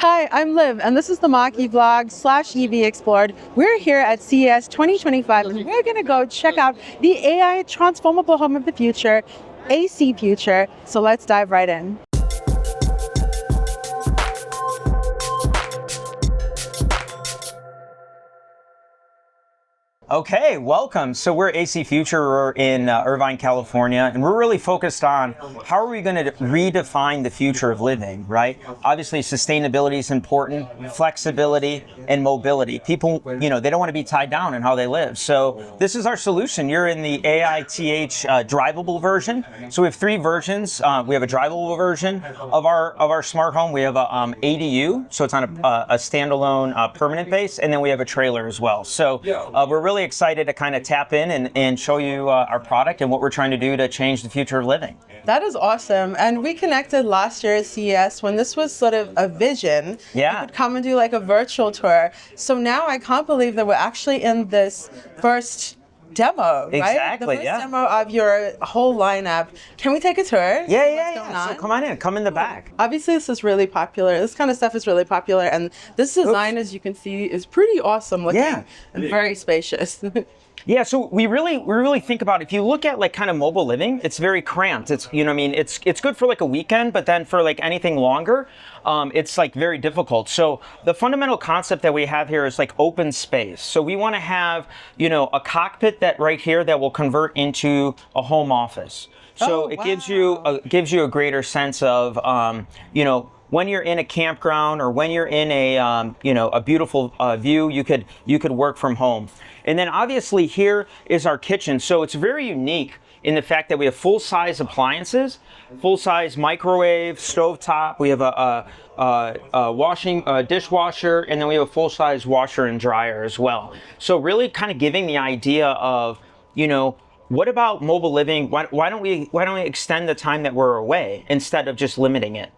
Hi, I'm Liv, and this is the Mach-E vlog / EV Explored. We're here at CES 2025, and we're going to go check out the AI transformable home of the future, AC Future. So let's dive right in. Okay, welcome. So we're AC Future. We're in Irvine, California, and we're really focused on how are we going to redefine the future of living, right? Obviously, sustainability is important, flexibility, and mobility. People, they don't want to be tied down in how they live. So this is our solution. You're in the AITH driveable version. So we have three versions. We have a drivable version of our smart home. We have a ADU, so it's on a standalone permanent base, and then we have a trailer as well. So we're really excited to kind of tap in and show you our product and what we're trying to do to change the future of living. That is awesome. And we connected last year at CES when this was sort of a vision. Yeah. You could come and do like a virtual tour. So now I can't believe that we're actually in this first demo, right? Exactly, the first demo of your whole lineup. Can we take a tour? Yeah. So come on in, come in the back. Obviously, this is really popular. This kind of stuff is really popular, and this design, as you can see, is pretty awesome looking and very spacious. Yeah, so we really think about, if you look at like kind of mobile living, it's very cramped. It's, it's good for like a weekend, but then for like anything longer, it's like very difficult. So the fundamental concept that we have here is like open space. So we want to have, a cockpit that right here that will convert into a home office. So it gives you a greater sense of, when you're in a campground or when you're in a beautiful view, you could work from home. And then obviously here is our kitchen. So it's very unique in the fact that we have full-size appliances, full-size microwave, stovetop. We have a dishwasher, and then we have a full-size washer and dryer as well. So really kind of giving the idea of, what about mobile living? Why don't we extend the time that we're away instead of just limiting it?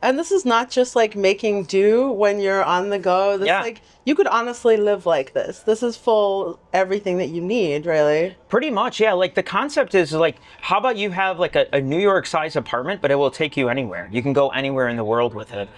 And this is not just like making do when you're on the go. This like you could honestly live like this. This is full everything that you need, really. Pretty much, yeah. Like the concept is like, how about you have like a New York size apartment, but it will take you anywhere. You can go anywhere in the world with it.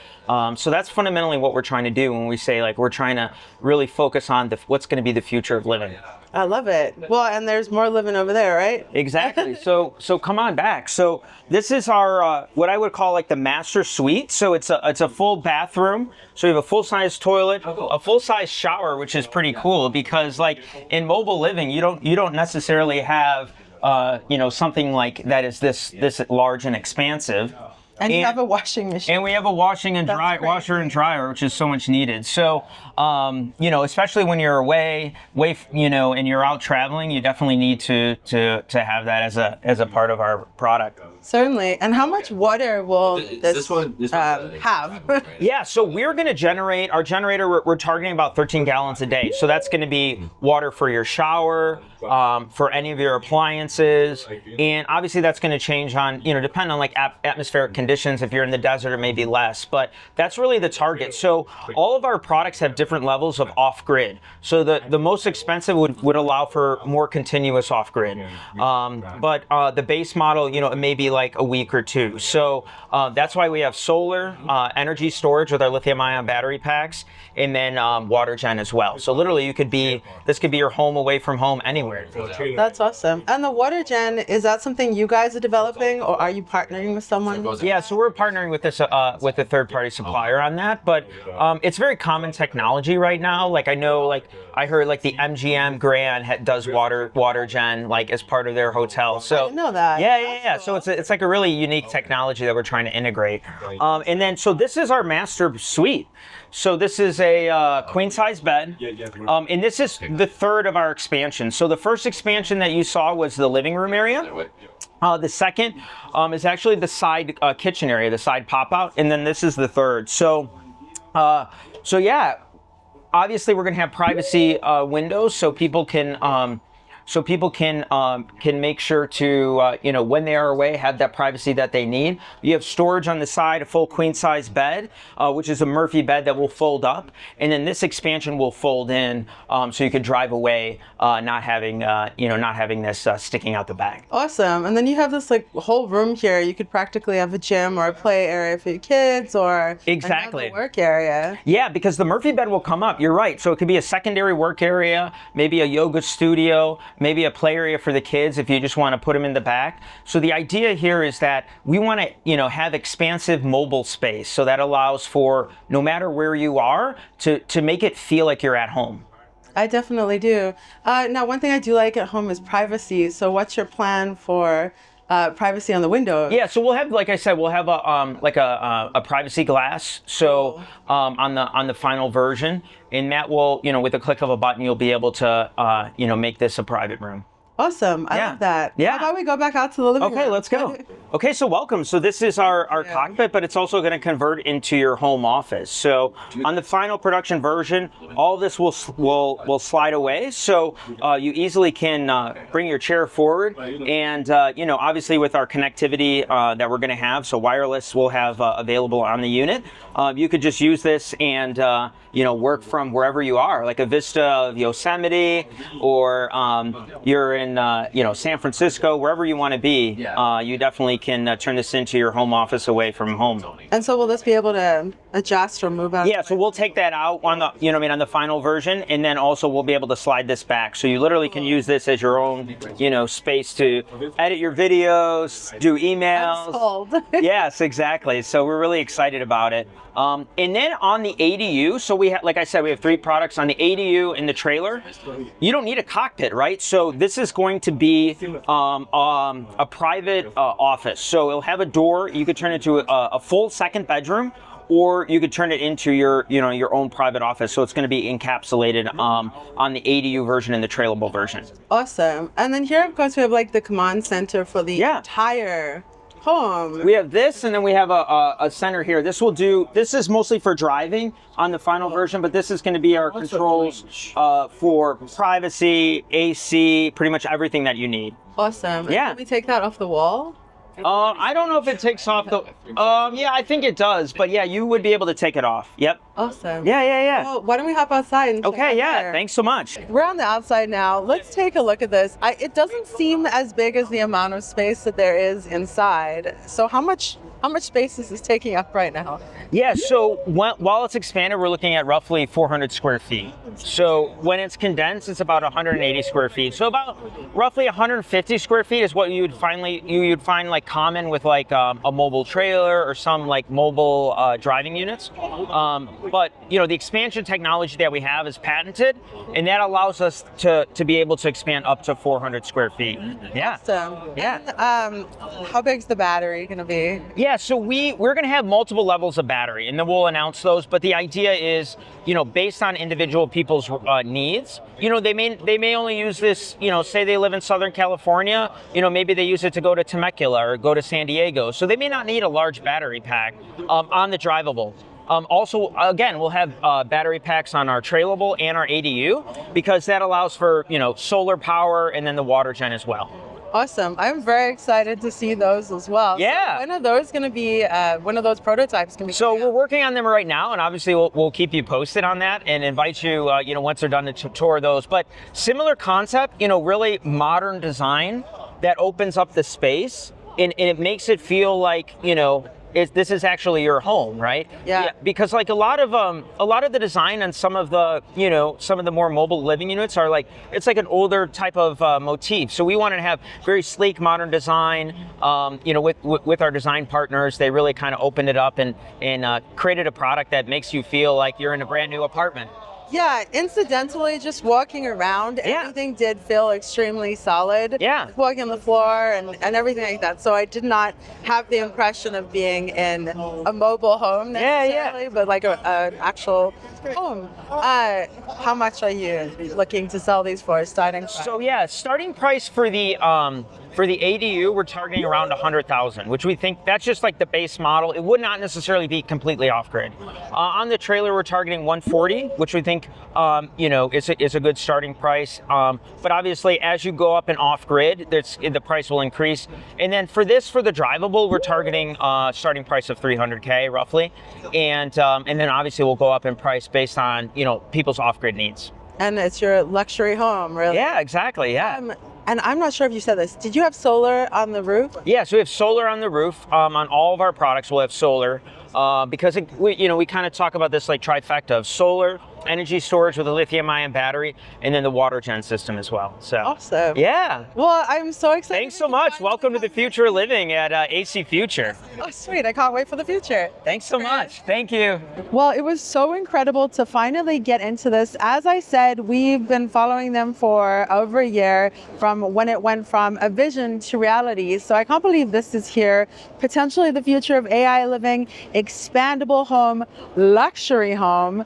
So that's fundamentally what we're trying to do when we say like we're trying to really focus on what's going to be the future of living. I love it. Well, and there's more living over there, right? Exactly. So come on back. So this is our what I would call like the master suite. So it's a full bathroom. So you have a full-size toilet, a full-size shower, which is pretty cool because like in mobile living, you don't necessarily have something like that is this large and expansive. And you have a washing machine. And we have a washer and dryer, which is so much needed. So, especially when you're away, and you're out traveling, you definitely need to have that as a part of our product. Certainly. And how much water will this have? Yeah, so we're going to generate, our generator, we're targeting about 13 gallons a day. So that's going to be water for your shower, for any of your appliances. And obviously that's going to change on, depend on like atmospheric conditions. If you're in the desert, it may be less, but that's really the target. So all of our products have different levels of off-grid. So the most expensive would allow for more continuous off-grid. But the base model, it may be like a week or two. So that's why we have solar energy storage with our lithium-ion battery packs, and then water gen as well. So literally this could be your home away from home anywhere. That's awesome. And the water gen, is that something you guys are developing, or are you partnering with someone? Yeah, so we're partnering with with a third-party supplier on that, but it's very common technology right now. Like I know, like I heard like the MGM Grand does water gen like as part of their hotel. So I didn't know that. Yeah. So it's like a really unique technology that we're trying to integrate. And then so this is our master suite. So this is a queen-size bed, and this is the third of our expansion. So the first expansion that you saw was the living room area. The second is actually the side kitchen area, the side pop-out, and then this is the third. So yeah, obviously we're going to have privacy windows so people can so people can make sure to when they are away, have that privacy that they need. You have storage on the side, a full queen size bed, which is a Murphy bed that will fold up, and then this expansion will fold in, so you could drive away, not having this sticking out the back. Awesome. And then you have this like whole room here. You could practically have a gym or a play area for your kids, or exactly another work area. Yeah, because the Murphy bed will come up. You're right. So it could be a secondary work area, maybe a yoga studio, maybe a play area for the kids if you just want to put them in the back. So the idea here is that we want to, have expansive mobile space. So that allows for, no matter where you are, to make it feel like you're at home. I definitely do. Now, one thing I do like at home is privacy. So what's your plan for privacy on the window? Yeah, so we'll have, like I said, we'll have a privacy glass. So on the final version, and that will, with a click of a button, you'll be able to, make this a private room. Awesome. I love that. Yeah. How about we go back out to the living room? Okay, let's go. Okay, so welcome. So this is our cockpit, but it's also going to convert into your home office. So on the final production version, all this will slide away. So you easily can bring your chair forward, and obviously with our connectivity that we're going to have, so wireless we'll have available on the unit. You could just use this and work from wherever you are, like a vista of Yosemite, or you're in San Francisco, wherever you want to be. You definitely can turn this into your home office away from home. And so will this be able to adjust or move out? Yeah, so we'll take that out on the on the final version, and then also we'll be able to slide this back. So you literally can use this as your own space to edit your videos, do emails. I'm sold. Yes, exactly. So we're really excited about it. And then on the ADU, so we have, like I said, we have 3 products on the ADU and the trailer. You don't need a cockpit, right? So this is going to be a private office. So it'll have a door. You could turn it into a full second bedroom, or you could turn it into your own private office. So it's going to be encapsulated on the ADU version and the trailable version. Awesome. And then here, of course, we have like the command center for the entire home. We have this, and then we have a center here. This is mostly for driving on the final version, but this is going to be our controls for privacy, AC, pretty much everything that you need. Awesome. Yeah. Can we take that off the wall? I don't know if it takes off the. Yeah, I think it does, but yeah, you would be able to take it off. Yep. Awesome. Yeah. Well, why don't we hop outside and check out there? Thanks so much. We're on the outside now. Let's take a look at this. It doesn't seem as big as the amount of space that there is inside. So how much space is this taking up right now? Yeah, so while it's expanded, we're looking at roughly 400 square feet. So when it's condensed, it's about 180 square feet. So about roughly 150 square feet is what you'd find like common with like a mobile trailer or some like mobile driving units. But the expansion technology that we have is patented, and that allows us to be able to expand up to 400 square feet. Yeah. Awesome. Yeah. And, how big's the battery going to be? Yeah, so we're going to have multiple levels of battery, and then we'll announce those. But the idea is, based on individual people's needs, they may only use this, say they live in Southern California, maybe they use it to go to Temecula or go to San Diego. So they may not need a large battery pack on the drivable. Also, again, we'll have battery packs on our trailable and our ADU, because that allows for, solar power and then the water gen as well. Awesome. I'm very excited to see those as well. Yeah. So when are those going to be, when are those prototypes going to be? So we're working on them right now, and obviously we'll keep you posted on that and invite you, once they're done to tour those. But similar concept, really modern design that opens up the space, and it makes it feel like, this is actually your home, right? Yeah. Because like a lot of the design on some of the more mobile living units are like, it's like an older type of motif. So we wanted to have very sleek, modern design. With our design partners, they really kind of opened it up and created a product that makes you feel like you're in a brand new apartment. Yeah, incidentally, just walking around, everything did feel extremely solid. Yeah. Walking on the floor and everything like that. So I did not have the impression of being in a mobile home necessarily, but like an actual home. How much are you looking to sell these for, starting price? So yeah, starting price for the For the ADU, we're targeting around 100,000, which we think that's just like the base model. It would not necessarily be completely off-grid. On the trailer, we're targeting 140, which we think, is a good starting price. But obviously, as you go up and off-grid, the price will increase. And then for the drivable, we're targeting starting price of 300K roughly, and then obviously we'll go up in price based on people's off-grid needs. And it's your luxury home, really. Yeah, exactly. Yeah. And I'm not sure if you said this. Did you have solar on the roof? Yeah, so we have solar on the roof. On all of our products, we'll have solar because we kind of talk about this like trifecta of solar, energy storage with a lithium-ion battery, and then the water gen system as well. So awesome. Yeah. Well, I'm so excited. Thanks so much. Welcome to the future of living at AC Future. Oh, sweet. I can't wait for the future. Thanks so much. Thank you. Well, it was so incredible to finally get into this. As I said, we've been following them for over a year from when it went from a vision to reality. So I can't believe this is here. Potentially the future of AI living, expandable home, luxury home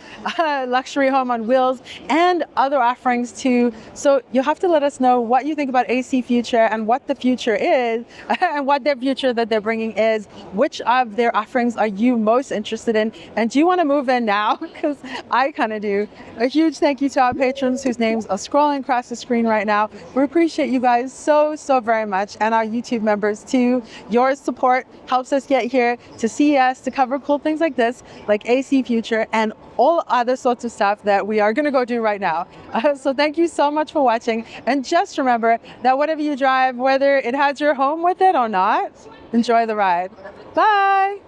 on wheels, and other offerings too. So you have to let us know what you think about AC Future and what the future is and what their future that they're bringing is. Which of their offerings are you most interested in? And do you want to move in now? Because I kind of do. A huge thank you to our patrons whose names are scrolling across the screen right now. We appreciate you guys so very much, and our YouTube members too. Your support helps us get here to CES to cover cool things like this, like AC Future and all other sorts of stuff that we are going to go do right now. So thank you so much for watching. And just remember that whatever you drive, whether it has your home with it or not, enjoy the ride. Bye.